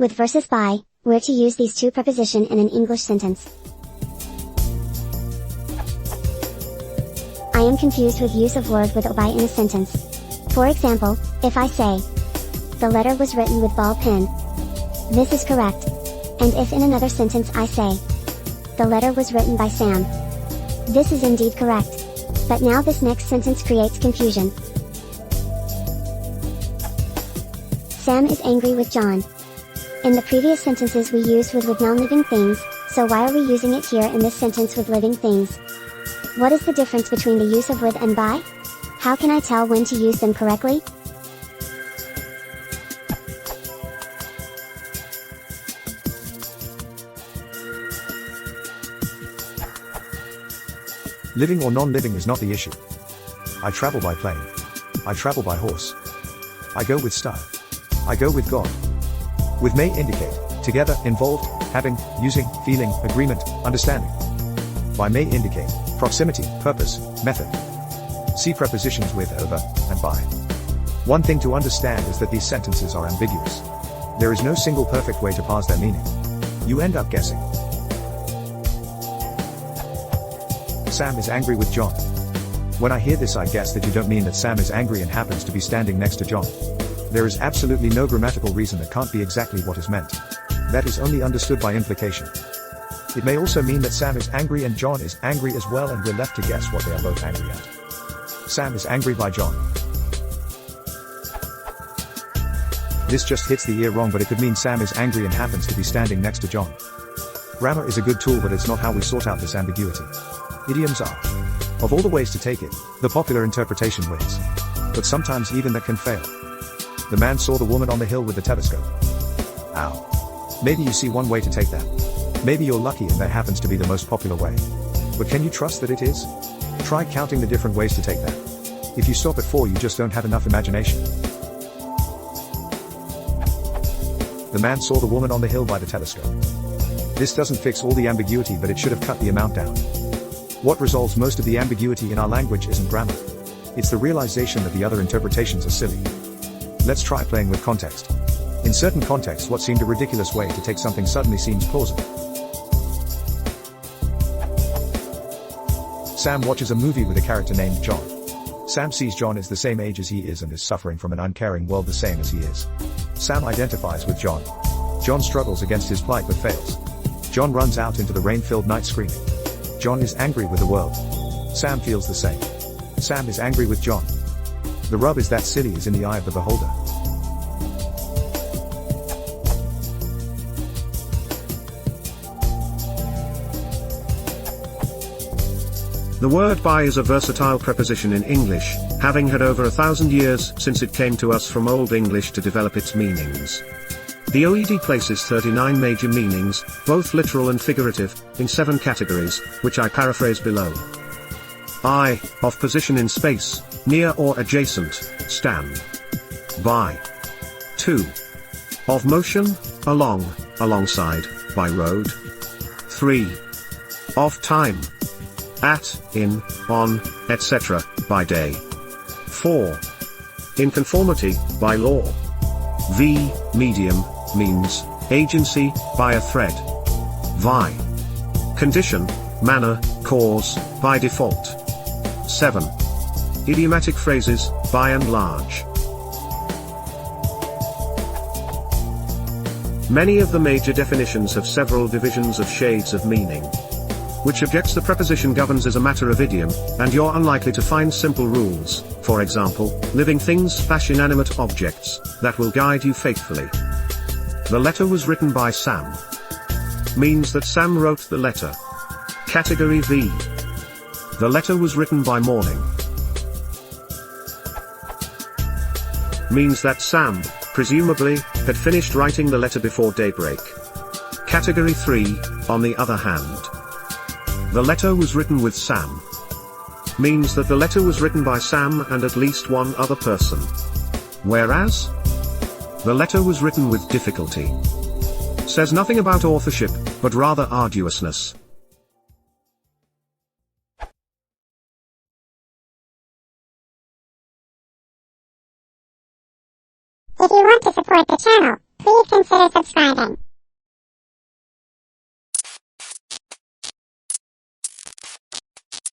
With versus by, where to use these two prepositions in an English sentence. I am confused with use of word with or by in a sentence. For example, if I say, the letter was written with ball pen. This is correct. And if in another sentence I say, the letter was written by Sam. This is indeed correct. But now this next sentence creates confusion. Sam is angry with John. In the previous sentences we used with non-living things, so why are we using it here in this sentence with living things? What is the difference between the use of with and by? How can I tell when to use them correctly? Living or non-living is not the issue. I travel by plane. I travel by horse. I go with style. I go with God. With may indicate, together, involved, having, using, feeling, agreement, understanding. By may indicate, proximity, purpose, method. See prepositions with, over, and by. One thing to understand is that these sentences are ambiguous. There is no single perfect way to parse their meaning. You end up guessing. Sam is angry with John. When I hear this, I guess that you don't mean that Sam is angry and happens to be standing next to John. There is absolutely no grammatical reason that can't be exactly what is meant. That is only understood by implication. It may also mean that Sam is angry and John is angry as well, and we're left to guess what they are both angry at. Sam is angry by John. This just hits the ear wrong, but it could mean Sam is angry and happens to be standing next to John. Grammar is a good tool, but it's not how we sort out this ambiguity. Idioms are. Of all the ways to take it, the popular interpretation wins. But sometimes even that can fail. The man saw the woman on the hill with the telescope. Ow. Maybe you see one way to take that. Maybe you're lucky and that happens to be the most popular way. But can you trust that it is? Try counting the different ways to take that. If you stop at 4, you just don't have enough imagination. The man saw the woman on the hill by the telescope. This doesn't fix all the ambiguity, but it should have cut the amount down. What resolves most of the ambiguity in our language isn't grammar. It's the realization that the other interpretations are silly. Let's try playing with context. In certain contexts, what seemed a ridiculous way to take something suddenly seems plausible. Sam watches a movie with a character named John. Sam sees John is the same age as he is and is suffering from an uncaring world the same as he is. Sam identifies with John. John struggles against his plight but fails. John runs out into the rain-filled night screaming. John is angry with the world. Sam feels the same. Sam is angry with John. The rub is that silly is in the eye of the beholder. The word by is a versatile preposition in English, having had over 1,000 years since it came to us from Old English to develop its meanings. The OED places 39 major meanings, both literal and figurative, in 7 categories, which I paraphrase below. I, of position in space, near or adjacent, stand. By. 2. Of motion, along, alongside, by road. 3. Of time. At, in, on, etc., by day. 4. In conformity, by law. V, medium, means, agency, by a thread. Vi. Condition, manner, cause, by default. 7. Idiomatic phrases, by and large. Many of the major definitions have several divisions of shades of meaning. Which objects the preposition governs as a matter of idiom, and you're unlikely to find simple rules, for example, living things/inanimate objects, that will guide you faithfully. The letter was written by Sam. Means that Sam wrote the letter. Category V. The letter was written by morning. Means that Sam, presumably, had finished writing the letter before daybreak. Category 3, on the other hand. The letter was written with Sam. Means that the letter was written by Sam and at least one other person. Whereas, the letter was written with difficulty. Says nothing about authorship, but rather arduousness. If you want to support the channel, please please consider subscribing.